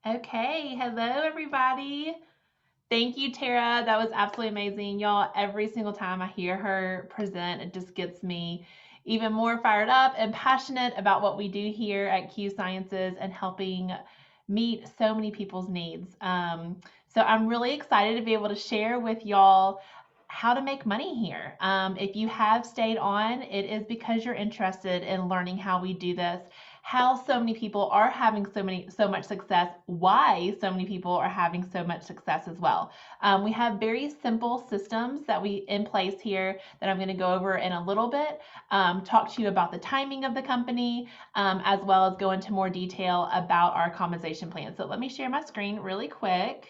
Okay, hello everybody. Thank you, Tara. That was absolutely amazing. Y'all, every single time I hear her present, it just gets me even more fired up and passionate about what we do here at Q Sciences and helping meet so many people's needs. So I'm really excited to be able to share with y'all how to make money here. If you have stayed on, it is because you're interested in learning how we do this, how so many people are having so much success, why so many people are having so much success as well. We have very simple systems that we in place here that I'm going to go over in a little bit. Talk to you about the timing of the company, as well as go into more detail about our compensation plan. So let me share my screen really quick.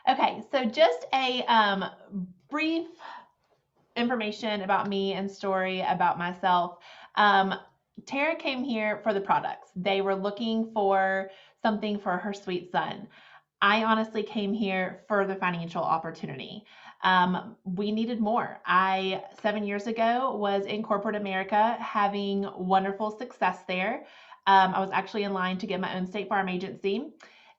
Okay, so just a brief information about me and story about myself. Tara came here for the products. They were looking for something for her sweet son. I honestly came here for the financial opportunity. We needed more. 7 years ago, was in corporate America having wonderful success there. I was actually in line to get my own state farm agency.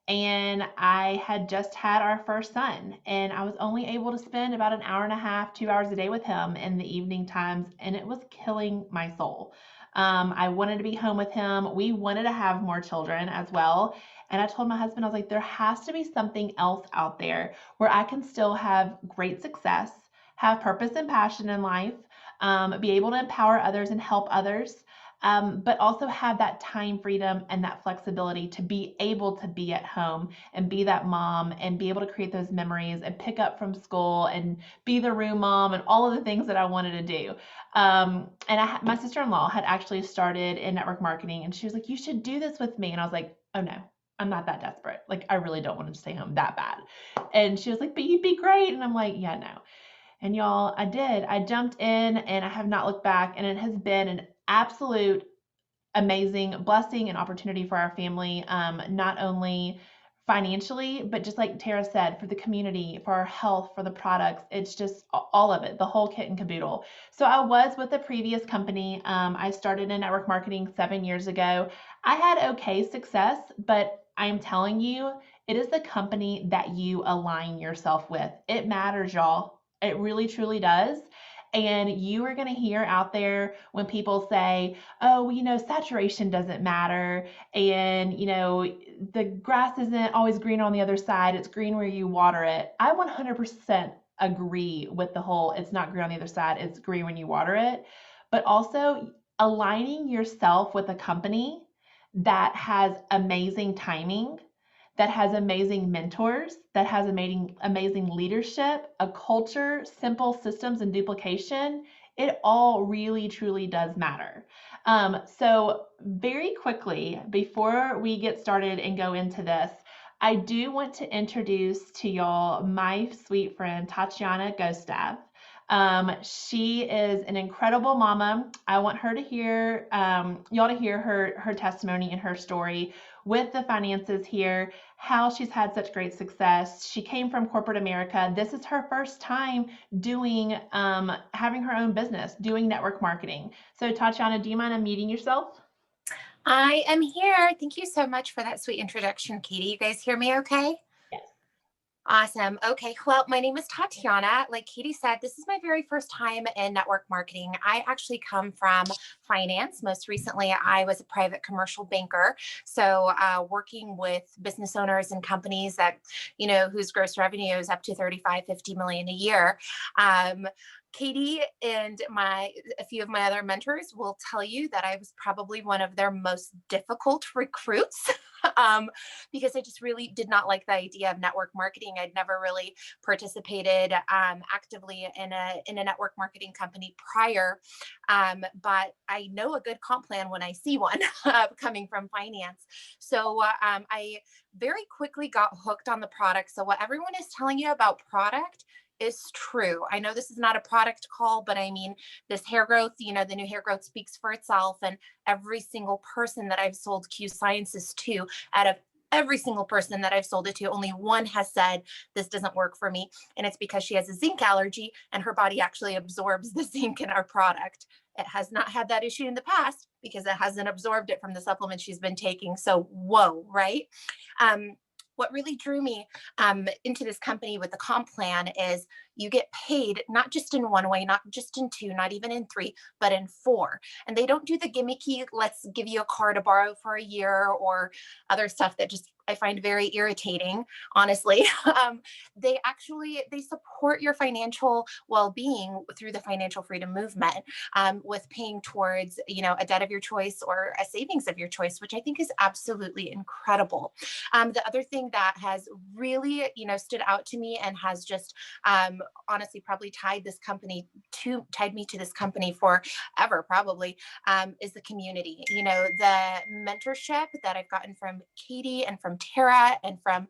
And I had just had our first son, and I was only able to spend about an hour and a half, 2 hours a day with him in the evening times, and it was killing my soul. I wanted to be home with him. We wanted to have more children as well. And I told my husband, I was like, there has to be something else out there where I can still have great success, have purpose and passion in life, be able to empower others and help others, but also have that time freedom and that flexibility to be able to be at home and be that mom and be able to create those memories and pick up from school and be the room mom and all of the things that I wanted to do. My sister-in-law had actually started in network marketing, and she was like, you should do this with me. And I was like, oh no, I'm not that desperate. Like, I really don't want to stay home that bad. And she was like, but you'd be great. And I'm like, yeah, no. And y'all, I did. I jumped in and I have not looked back. And it has been an absolute amazing blessing and opportunity for our family, not only financially, but just like Tara said, for the community, for our health, for the products. It's just all of it, the whole kit and caboodle. So I was with a previous company. I started in network marketing 7 years ago. I had okay success, but I'm telling you, it is the company that you align yourself with. It matters, y'all. It really, truly does. And you are going to hear out there when people say, oh, saturation doesn't matter. And, the grass isn't always green on the other side. It's green where you water it. I 100% agree with the whole it's not green on the other side. It's green when you water it. But also aligning yourself with a company that has amazing timing, that has amazing mentors, that has amazing leadership, a culture, simple systems, and duplication. It all really, truly does matter. So very quickly, before we get started and go into this, I do want to introduce to y'all my sweet friend, Tatiana Gustav. She is an incredible mama. I want her to hear, y'all to hear her testimony and her story with the finances here, how she's had such great success. She came from corporate America. This is her first time doing, having her own business, doing network marketing. So Tatiana, do you mind unmuting yourself? I am here. Thank you so much for that sweet introduction, Katie. You guys hear me okay? Yes. Awesome. Okay. Well, my name is Tatiana. Like Katie said, this is my very first time in network marketing. I actually come from finance. Most recently, I was a private commercial banker. So, working with business owners and companies that, whose gross revenue is up to 35, 50 million a year. Katie and a few of my other mentors will tell you that I was probably one of their most difficult recruits. Because I just really did not like the idea of network marketing. I'd never really participated actively in a network marketing company prior, but I know a good comp plan when I see one coming from finance. So I very quickly got hooked on the product. So what everyone is telling you about product, is true. I know this is not a product call, but I mean, this hair growth, the new hair growth speaks for itself. And every single person that I've sold Q Sciences to, out of every single person that I've sold it to, only one has said, this doesn't work for me. And it's because she has a zinc allergy and her body actually absorbs the zinc in our product. It has not had that issue in the past because it hasn't absorbed it from the supplement she's been taking. So, whoa, right? Um, what really drew me into this company with the comp plan is you get paid not just in one way, not just in two, not even in three, but in four. And they don't do the gimmicky, let's give you a car to borrow for a year or other stuff that just I find very irritating, honestly. They support your financial well-being through the financial freedom movement, with paying towards, a debt of your choice or a savings of your choice, which I think is absolutely incredible. The other thing that has really, stood out to me and has just honestly probably tied me to this company forever, probably, is the community. The mentorship that I've gotten from Katie and from Tara and from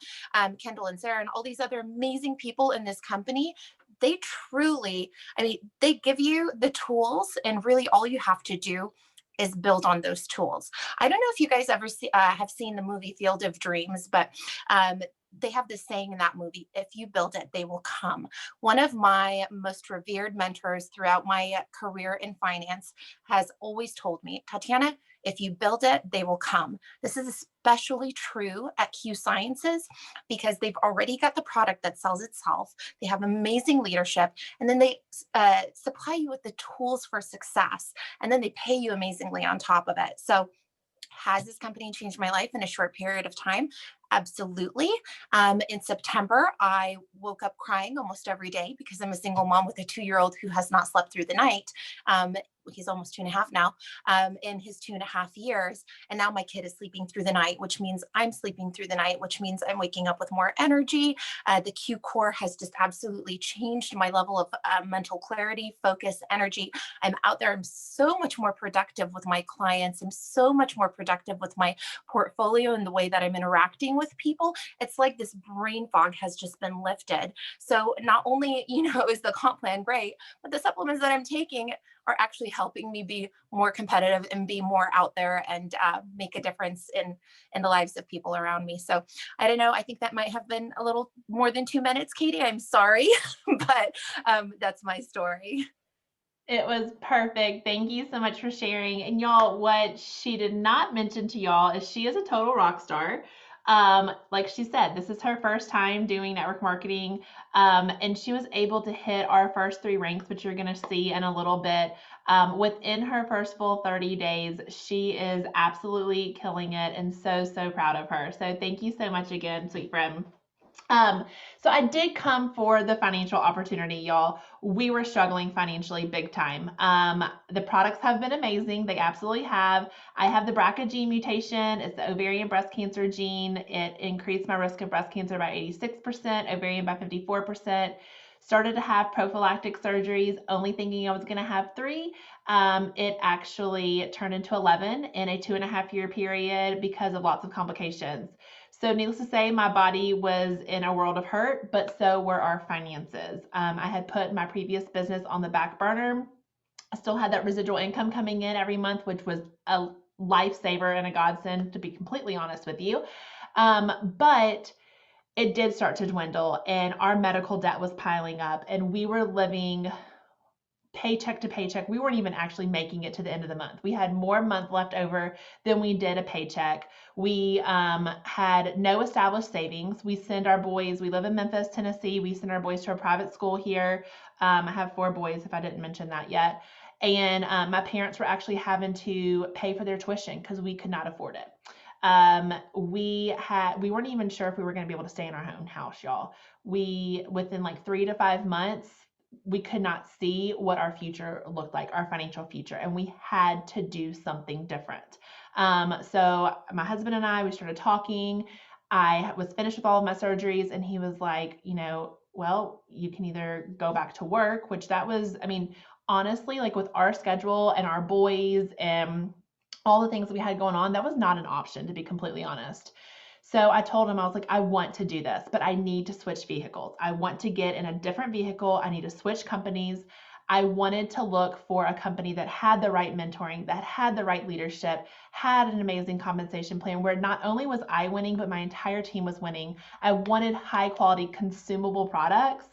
Kendall and Sarah and all these other amazing people in this company. They truly, they give you the tools, and really all you have to do is build on those tools. I don't know if you guys ever have seen the movie Field of Dreams, but they have this saying in that movie, if you build it, they will come. One of my most revered mentors throughout my career in finance has always told me, Tatiana, if you build it, they will come. This is especially true at Q Sciences because they've already got the product that sells itself. They have amazing leadership, and then they supply you with the tools for success, and then they pay you amazingly on top of it. So has this company changed my life in a short period of time? Absolutely. In September, I woke up crying almost every day because I'm a single mom with a 2-year-old who has not slept through the night. He's almost 2.5 now, in his 2.5 years. And now my kid is sleeping through the night, which means I'm sleeping through the night, which means I'm waking up with more energy. The Q Core has just absolutely changed my level of mental clarity, focus, energy. I'm out there. I'm so much more productive with my clients. I'm so much more productive with my portfolio and the way that I'm interacting with people. It's like this brain fog has just been lifted. So not only, is the comp plan great, but the supplements that I'm taking are actually helping me be more competitive and be more out there and make a difference in the lives of people around me. So I don't know. I think that might have been a little more than 2 minutes, Katie. I'm sorry, but that's my story. It was perfect. Thank you so much for sharing. And y'all, what she did not mention to y'all is she is a total rock star. Like she said, this is her first time doing network marketing. And she was able to hit our first 3 ranks, which you're going to see in a little bit. Within her first full 30 days, she is absolutely killing it and so, so proud of her. So thank you so much again, sweet friend. So I did come for the financial opportunity, y'all. We were struggling financially big time. The products have been amazing. They absolutely have. I have the BRCA gene mutation. It's the ovarian breast cancer gene. It increased my risk of breast cancer by 86%, ovarian by 54%. Started to have prophylactic surgeries, only thinking I was going to have 3. It actually turned into 11 in a 2.5-year period because of lots of complications. So needless to say, my body was in a world of hurt, but so were our finances. I had put my previous business on the back burner. I still had that residual income coming in every month, which was a lifesaver and a godsend, to be completely honest with you. But it did start to dwindle, and our medical debt was piling up, and we were living paycheck to paycheck. We weren't even actually making it to the end of the month. We had more month left over than we did a paycheck. We had no established savings. We live in Memphis, Tennessee. We send our boys to a private school here. I have 4 boys, if I didn't mention that yet. And my parents were actually having to pay for their tuition because we could not afford it. We weren't even sure if we were going to be able to stay in our own house, y'all. Within like 3 to 5 months, we could not see what our future looked like, our financial future, and we had to do something different. So my husband and I, we started talking. I was finished with all of my surgeries, and he was like, well, you can either go back to work, which that was, honestly, like with our schedule and our boys and all the things that we had going on, that was not an option, to be completely honest. So I told him, I was like, I want to do this, but I need to switch vehicles. I want to get in a different vehicle. I need to switch companies. I wanted to look for a company that had the right mentoring, that had the right leadership, had an amazing compensation plan where not only was I winning, but my entire team was winning. I wanted high quality consumable products,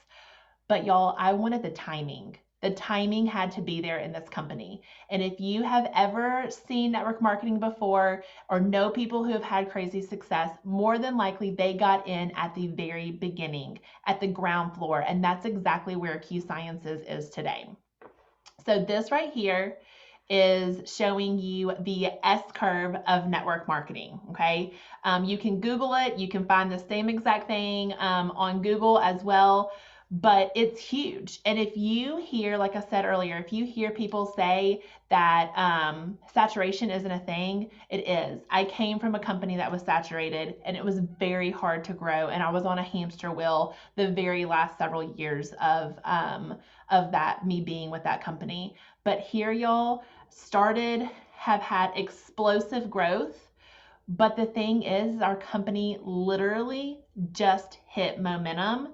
but y'all, I wanted the timing. The timing had to be there in this company. And if you have ever seen network marketing before or know people who have had crazy success, more than likely they got in at the very beginning, at the ground floor. And that's exactly where Q Sciences is today. So this right here is showing you the S curve of network marketing, okay? You can Google it. You can find the same exact thing on Google as well, but it's huge. And if you hear, like I said earlier, if you hear people say that saturation isn't a thing, it is. I came from a company that was saturated and it was very hard to grow. And I was on a hamster wheel the very last several years of that, me being with that company. But here y'all have had explosive growth. But the thing is, our company literally just hit momentum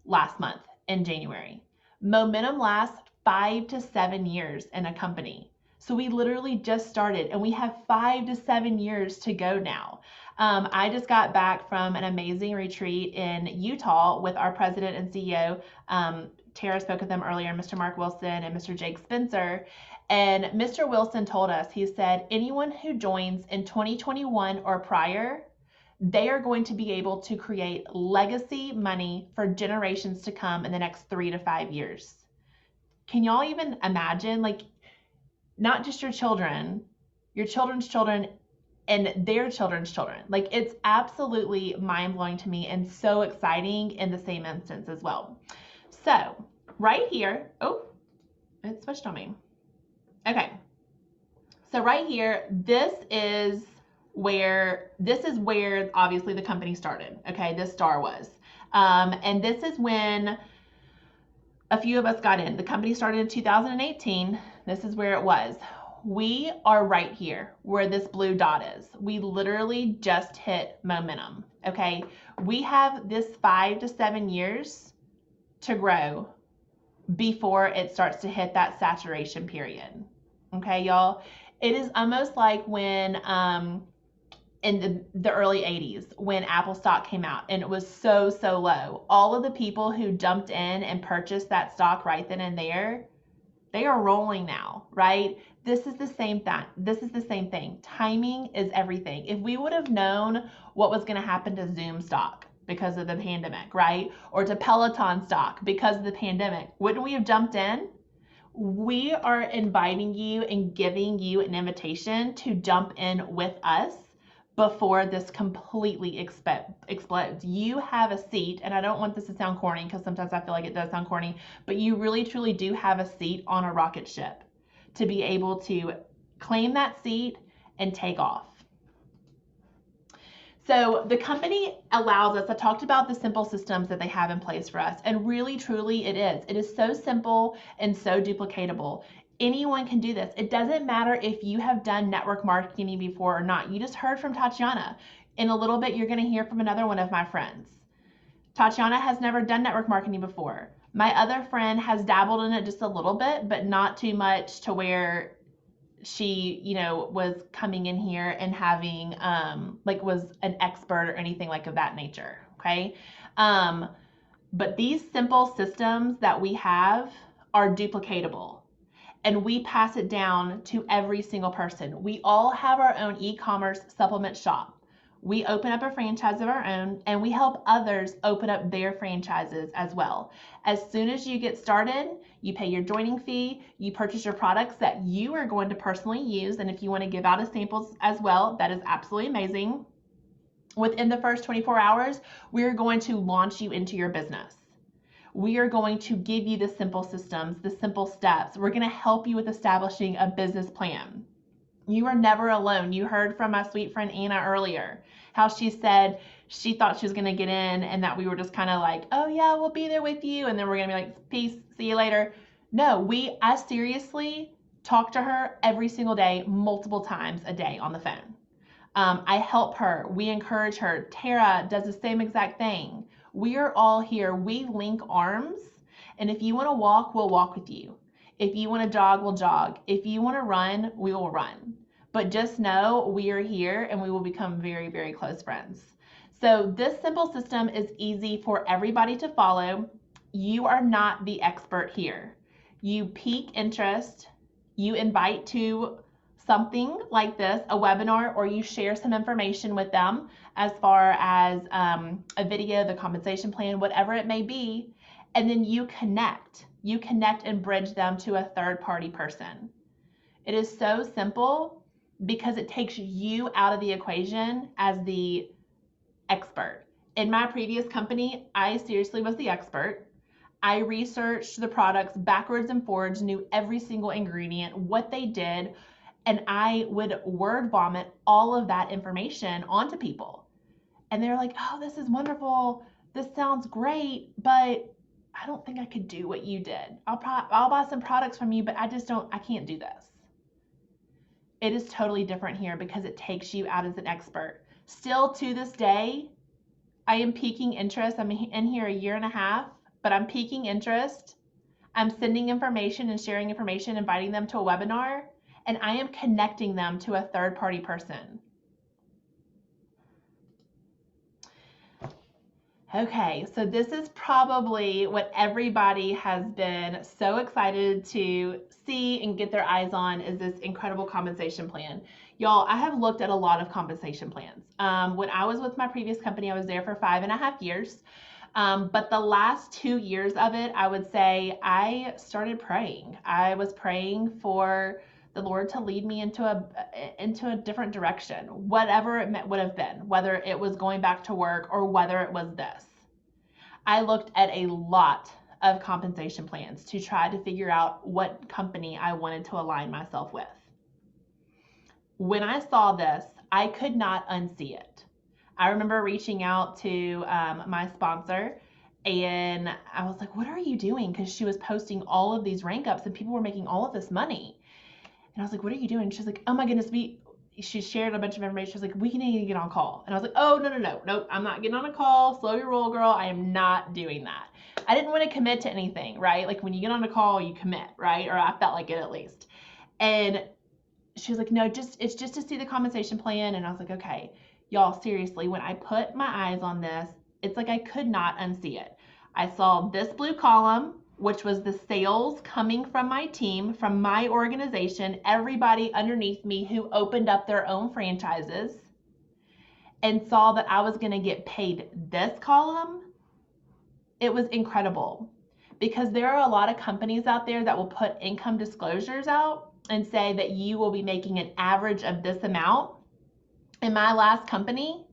last month in January. Momentum lasts 5 to 7 years in a company. So we literally just started and we have 5 to 7 years to go now. I just got back from an amazing retreat in Utah with our president and CEO. Tara spoke with them earlier, Mr. Mark Wilson and Mr. Jake Spencer. And Mr. Wilson told us, he said, anyone who joins in 2021 or prior, they are going to be able to create legacy money for generations to come in the next 3 to 5 years. Can y'all even imagine, like, not just your children, your children's children and their children's children? Like, it's absolutely mind-blowing to me and so exciting in the same instance as well. So right here, oh, it switched on me. Okay, so right here, this is where obviously the company started. Okay, this star was. And this is when a few of us got in. The company started in 2018. This is where it was. We are right here where this blue dot is. We literally just hit momentum. Okay, we have this 5 to 7 years to grow before it starts to hit that saturation period. Okay, y'all. It is almost like when in the early 80s when Apple stock came out and it was so low. All of the people who jumped in and purchased that stock right then and there, they are rolling now, right? This is the same thing. Timing is everything. If we would have known what was going to happen to Zoom stock because of the pandemic, right? Or to Peloton stock because of the pandemic, wouldn't we have jumped in? We are inviting you and giving you an invitation to jump in with us before this completely explodes. You have a seat, and I don't want this to sound corny because sometimes I feel like it does sound corny, but you really truly do have a seat on a rocket ship to be able to claim that seat and take off. So the company allows us, I talked about the simple systems that they have in place for us, and really truly it is. It is so simple and so duplicatable. Anyone can do this. It doesn't matter if you have done network marketing before or not. You just heard from Tatiana. In a little bit, you're going to hear from another one of my friends. Tatiana has never done network marketing before. My other friend has dabbled in it just a little bit, but not too much to where she, was coming in here and having, was an expert or anything like of that nature. Okay. But these simple systems that we have are duplicatable. And we pass it down to every single person. We all have our own e-commerce supplement shop. We open up a franchise of our own and we help others open up their franchises as well. As soon as you get started, you pay your joining fee, you purchase your products that you are going to personally use. And if you want to give out as samples as well, that is absolutely amazing. Within the first 24 hours, we're going to launch you into your business. We are going to give you the simple systems, the simple steps. We're going to help you with establishing a business plan. You are never alone. You heard from my sweet friend Anna earlier, how she said she thought she was going to get in and that we were just kind of like, oh yeah, we'll be there with you. And then we're going to be like, peace, see you later. No, I seriously talk to her every single day, multiple times a day on the phone. I help her. We encourage her. Tara does the same exact thing. We are all here. We link arms. And if you want to walk, we'll walk with you. If you want to jog, we'll jog. If you want to run, we will run. But just know we are here and we will become very, very close friends. So this simple system is easy for everybody to follow. You are not the expert here. You pique interest, you invite to something like this, a webinar, or you share some information with them as far as a video, the compensation plan, whatever it may be, and then you connect. You connect and bridge them to a third-party person. It is so simple because it takes you out of the equation as the expert. In my previous company, I seriously was the expert. I researched the products backwards and forwards, knew every single ingredient, what they did, and I would word vomit all of that information onto people. And they're like, oh, this is wonderful. This sounds great, but I don't think I could do what you did. I'll buy some products from you, but I can't do this. It is totally different here because it takes you out as an expert. Still to this day, I am piquing interest. I'm in here a year and a half, but I'm piquing interest. I'm sending information and sharing information, inviting them to a webinar, and I am connecting them to a third-party person. Okay, so this is probably what everybody has been so excited to see and get their eyes on, is this incredible compensation plan. Y'all, I have looked at a lot of compensation plans. When I was with my previous company, I was there for 5.5 years. But the last 2 years of it, I would say I started praying. I was praying for the Lord to lead me into a different direction, whatever it would have been, whether it was going back to work or whether it was this. I looked at a lot of compensation plans to try to figure out what company I wanted to align myself with. When I saw this, I could not unsee it. I remember reaching out to my sponsor, and I was like, what are you doing? Because she was posting all of these rank ups and people were making all of this money. And I was like, what are you doing? She's like, oh my goodness, she shared a bunch of information. She was like, we need to get on call. And I was like, oh, no, I'm not getting on a call. Slow your roll, girl. I am not doing that. I didn't want to commit to anything, right? Like when you get on a call, you commit, right? Or I felt like it at least. And she was like, no, it's just to see the compensation plan. And I was like, okay, y'all, seriously, when I put my eyes on this, it's like I could not unsee it. I saw this blue column, which was the sales coming from my team, from my organization, everybody underneath me who opened up their own franchises, and saw that I was going to get paid this column. It was incredible because there are a lot of companies out there that will put income disclosures out and say that you will be making an average of this amount. In my last company,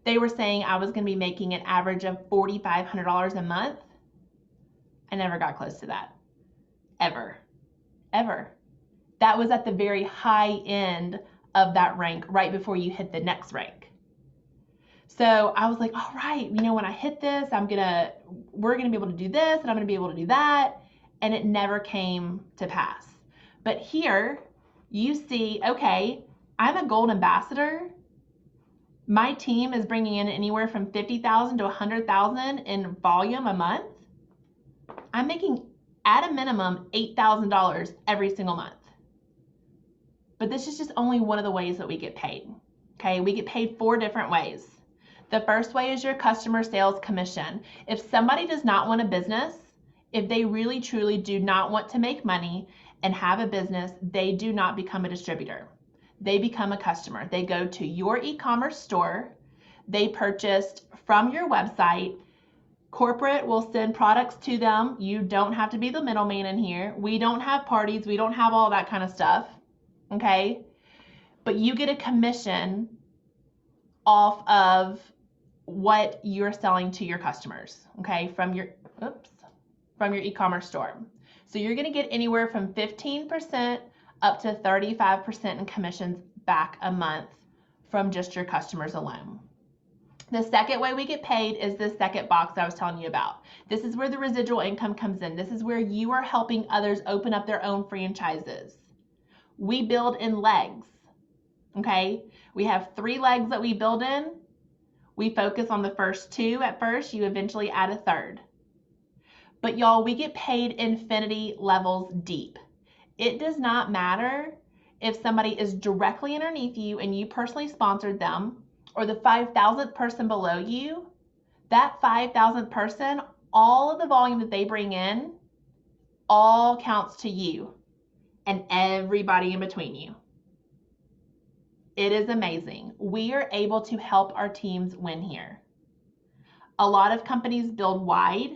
they were saying I was going to be making an average of $4,500 a month. I never got close to that. Ever. That was at the very high end of that rank right before you hit the next rank. So I was like, all right, when I hit this, we're going to be able to do this and I'm going to be able to do that. And it never came to pass. But here you see, okay, I'm a gold ambassador. My team is bringing in anywhere from $50,000 to $100,000 in volume a month. I'm making at a minimum $8,000 every single month. But this is just only one of the ways that we get paid. Okay, we get paid 4 different ways. The first way is your customer sales commission. If somebody does not want a business, if they really truly do not want to make money and have a business, they do not become a distributor. They become a customer. They go to your e-commerce store. They purchased from your website. Corporate will send products to them. You don't have to be the middleman in here. We don't have parties. We don't have all that kind of stuff. Okay? But you get a commission off of what you're selling to your customers, okay, from your e-commerce store. So you're going to get anywhere from 15% up to 35% in commissions back a month from just your customers alone. The second way we get paid is this second box I was telling you about. This is where the residual income comes in. This is where you are helping others open up their own franchises. We build in legs. Okay, we have 3 legs that we build in. We focus on the first 2 at first, you eventually add a third. But y'all, we get paid infinity levels deep. It does not matter if somebody is directly underneath you and you personally sponsored them, or the 5,000th person below you. That 5,000th person, all of the volume that they bring in, all counts to you and everybody in between you. It is amazing. We are able to help our teams win here. A lot of companies build wide,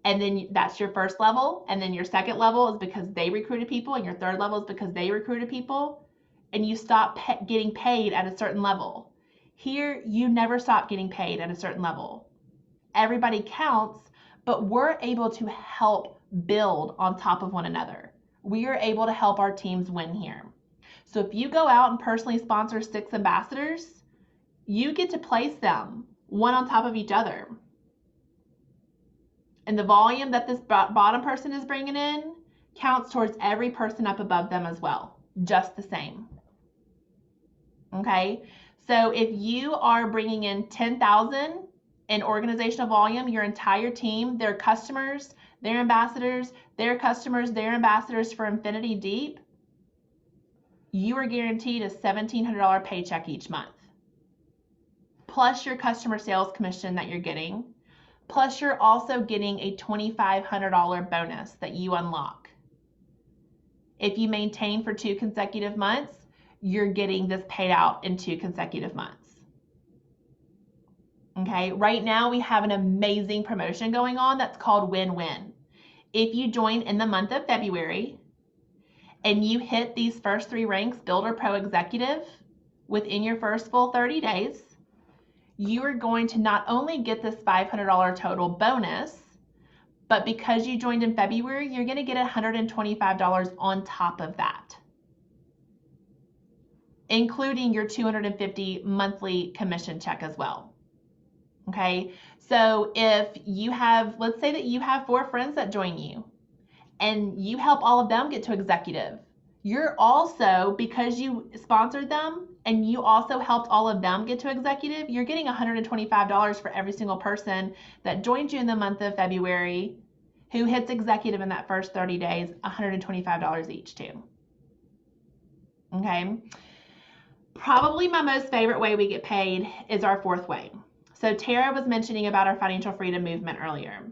and then that's your first level, and then your second level is because they recruited people, and your third level is because they recruited people, and you stop getting paid at a certain level. Here, you never stop getting paid at a certain level. Everybody counts, but we're able to help build on top of one another. We are able to help our teams win here. So if you go out and personally sponsor 6 ambassadors, you get to place them one on top of each other. And the volume that this bottom person is bringing in counts towards every person up above them as well, just the same. Okay, so if you are bringing in 10,000 in organizational volume, your entire team, their customers, their ambassadors, their customers, their ambassadors for Infinity Deep, you are guaranteed a $1,700 paycheck each month, plus your customer sales commission that you're getting, plus you're also getting a $2,500 bonus that you unlock. If you maintain for 2 consecutive months, you're getting this paid out in 2 consecutive months. Okay, right now we have an amazing promotion going on that's called Win-Win. If you join in the month of February and you hit these first 3 ranks, Builder Pro Executive, within your first full 30 days, you are going to not only get this $500 total bonus, but because you joined in February, you're going to get $125 on top of that, including your $250 monthly commission check as well. Okay, so if you have, let's say that you have 4 friends that join you and you help all of them get to executive, you're also, because you sponsored them and you also helped all of them get to executive, you're getting $125 for every single person that joined you in the month of February who hits executive in that first 30 days, $125 each too. Okay, probably my most favorite way we get paid is our 4th way. So Tara was mentioning about our financial freedom movement earlier.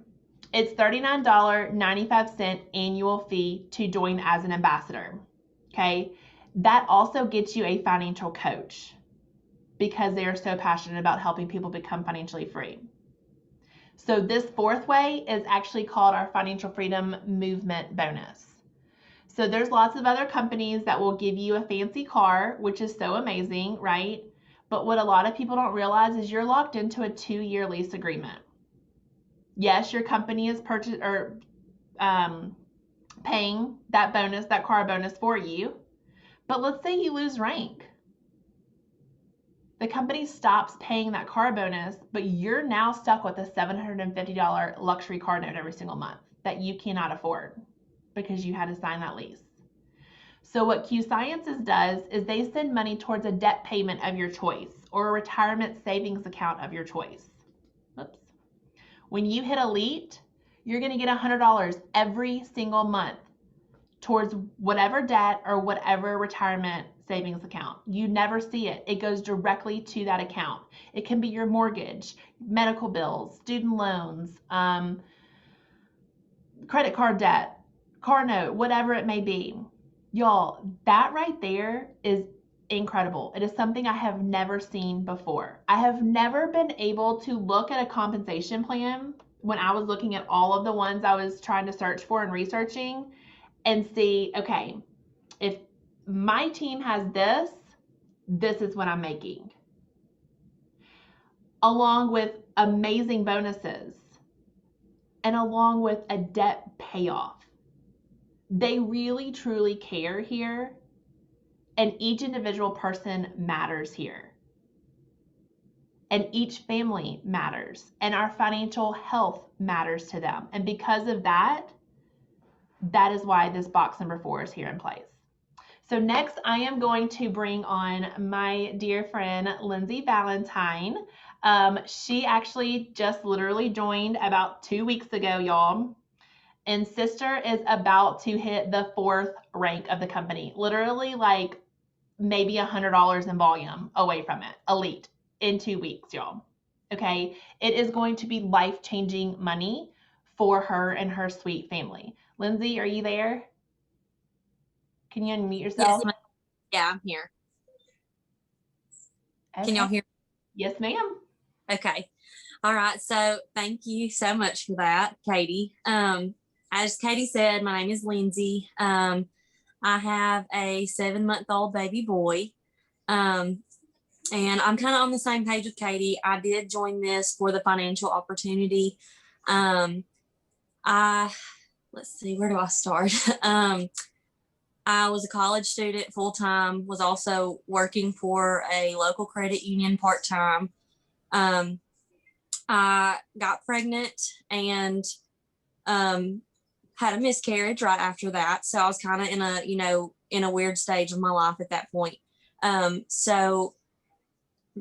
It's $39.95 annual fee to join as an ambassador. Okay, that also gets you a financial coach because they are so passionate about helping people become financially free. So this 4th way is actually called our financial freedom movement bonus. So there's lots of other companies that will give you a fancy car, which is so amazing, right? But what a lot of people don't realize is you're locked into a 2-year lease agreement. Yes, your company is paying that bonus, that car bonus for you. But let's say you lose rank. The company stops paying that car bonus, but you're now stuck with a $750 luxury car note every single month that you cannot afford because you had to sign that lease. So what Q Sciences does is they send money towards a debt payment of your choice or a retirement savings account of your choice. Oops. When you hit Elite, you're going to get $100 every single month towards whatever debt or whatever retirement savings account. You never see it. It goes directly to that account. It can be your mortgage, medical bills, student loans, credit card debt, car note, whatever it may be. Y'all, that right there is incredible. It is something I have never seen before. I have never been able to look at a compensation plan when I was looking at all of the ones I was trying to search for and researching and see, okay, if my team has this, this is what I'm making. Along with amazing bonuses and along with a debt payoff. They really truly care here, and each individual person matters here. And each family matters, and our financial health matters to them. And because of that, that is why this box number 4 is here in place. So next I am going to bring on my dear friend, Lindsay Valentine. She actually just literally joined about 2 weeks ago, y'all. And sister is about to hit the 4th rank of the company. Literally like maybe $100 in volume away from it. Elite in 2 weeks, y'all. Okay. It is going to be life-changing money for her and her sweet family. Lindsay, are you there? Can you unmute yourself? Yes, yeah, I'm here. Okay. Can y'all hear? Yes, ma'am. Okay. All right. So thank you so much for that, Katie. As Katie said, my name is Lindsay. I have a 7-month-old baby boy. And I'm kind of on the same page with Katie. I did join this for the financial opportunity. Let's see, where do I start? I was a college student full-time, was also working for a local credit union part-time. I got pregnant and had a miscarriage right after that. So I was kind of in a weird stage of my life at that point. So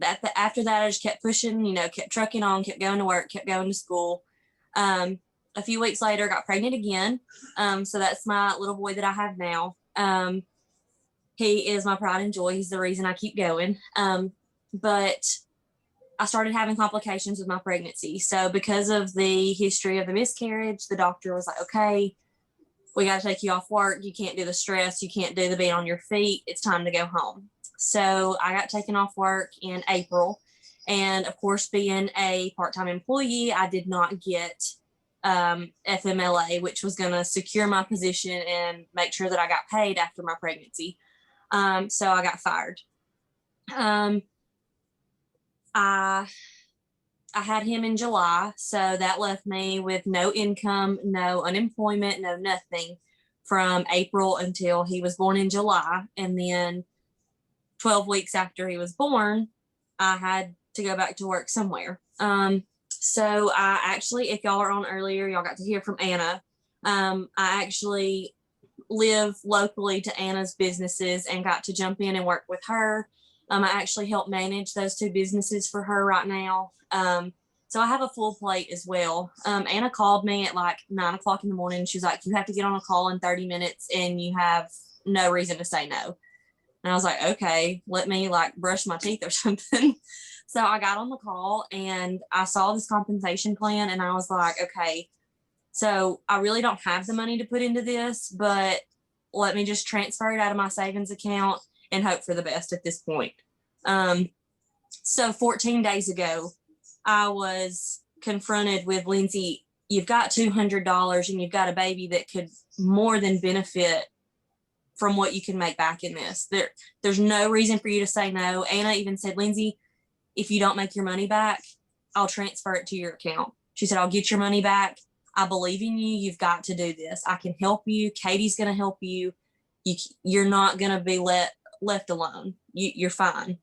after that, I just kept pushing, kept trucking on, kept going to work, kept going to school. A few weeks later, got pregnant again. So that's my little boy that I have now. He is my pride and joy. He's the reason I keep going. But I started having complications with my pregnancy. So because of the history of the miscarriage, the doctor was like, okay, we got to take you off work. You can't do the stress. You can't do the being on your feet. It's time to go home. So I got taken off work in April. And of course, being a part-time employee, I did not get FMLA, which was going to secure my position and make sure that I got paid after my pregnancy. So I got fired. I had him in July, so that left me with no income, no unemployment, no nothing from April until he was born in July. And then 12 weeks after he was born, I had to go back to work somewhere. So I actually, if y'all are on earlier, y'all got to hear from Anna. I actually live locally to Anna's businesses and got to jump in and work with her. I actually help manage those 2 businesses for her right now. So I have a full plate as well. Anna called me at like 9 o'clock in the morning. She was like, you have to get on a call in 30 minutes and you have no reason to say no. And I was like, okay, let me like brush my teeth or something. So I got on the call and I saw this compensation plan and I was like, okay, so I really don't have the money to put into this, but let me just transfer it out of my savings account and hope for the best at this point. So 14 days ago, I was confronted with, Lindsay, you've got $200 and you've got a baby that could more than benefit from what you can make back in this. There's no reason for you to say no. Anna even said, Lindsay, if you don't make your money back, I'll transfer it to your account. She said, I'll get your money back. I believe in you. You've got to do this. I can help you. Katie's going to help you. You're not going to be left alone. You're fine.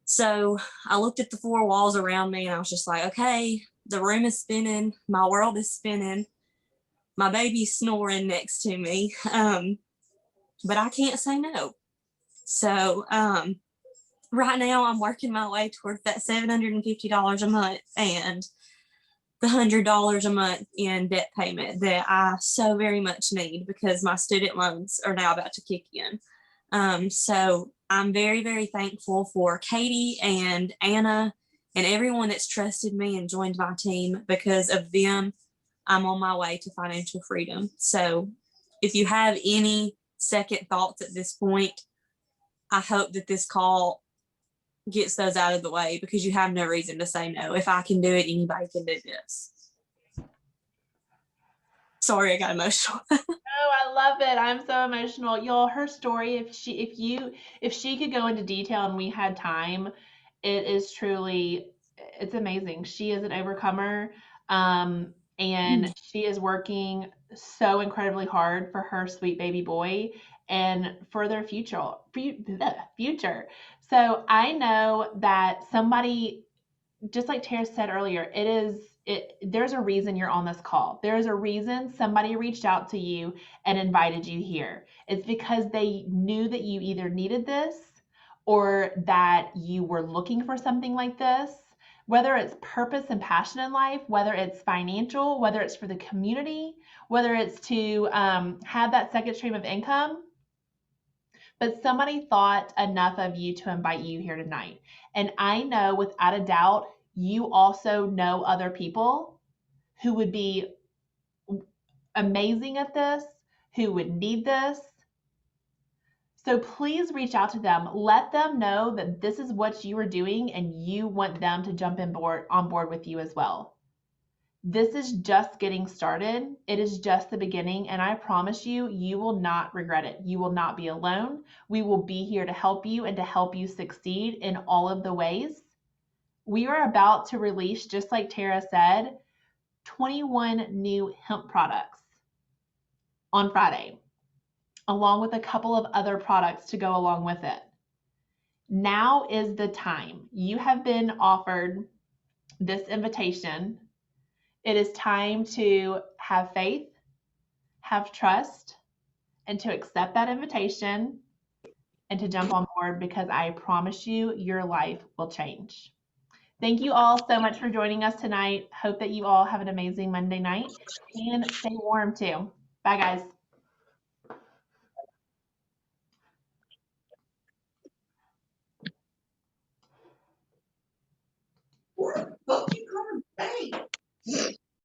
So I looked at the 4 walls around me and I was just like, okay, the room is spinning. My world is spinning. My baby's snoring next to me. But I can't say no. So right now I'm working my way towards that $750 a month and the $100 a month in debt payment that I so very much need because my student loans are now about to kick in. So I'm very, very thankful for Katie and Anna and everyone that's trusted me and joined my team. Because of them, I'm on my way to financial freedom. So if you have any second thoughts at this point, I hope that this call gets those out of the way because you have no reason to say no. If I can do it, anybody can do this. Sorry, I got emotional. Oh, I love it. I'm so emotional. Y'all, her story, if she could go into detail and we had time, it is truly, it's amazing. She is an overcomer. And she is working so incredibly hard for her sweet baby boy and for their future. So I know that somebody, just like Tara said earlier, it is there's a reason you're on this call. There's a reason somebody reached out to you and invited you here. It's because they knew that you either needed this or that you were looking for something like this, whether it's purpose and passion in life, whether it's financial, whether it's for the community, whether it's to have that second stream of income. But somebody thought enough of you to invite you here tonight. And I know without a doubt, you also know other people who would be amazing at this, who would need this. So please reach out to them. Let them know that this is what you are doing and you want them to jump on board with you as well. This is just getting started. It is just the beginning, and I promise you, you will not regret it. You will not be alone. We will be here to help you and to help you succeed in all of the ways. We are about to release, just like Tara said, 21 new hemp products on Friday, along with a couple of other products to go along with it. Now is the time. You have been offered this invitation. It is time to have faith, have trust, and to accept that invitation and to jump on board, because I promise you, your life will change. Thank you all so much for joining us tonight. Hope that you all have an amazing Monday night, and stay warm too. Bye, guys.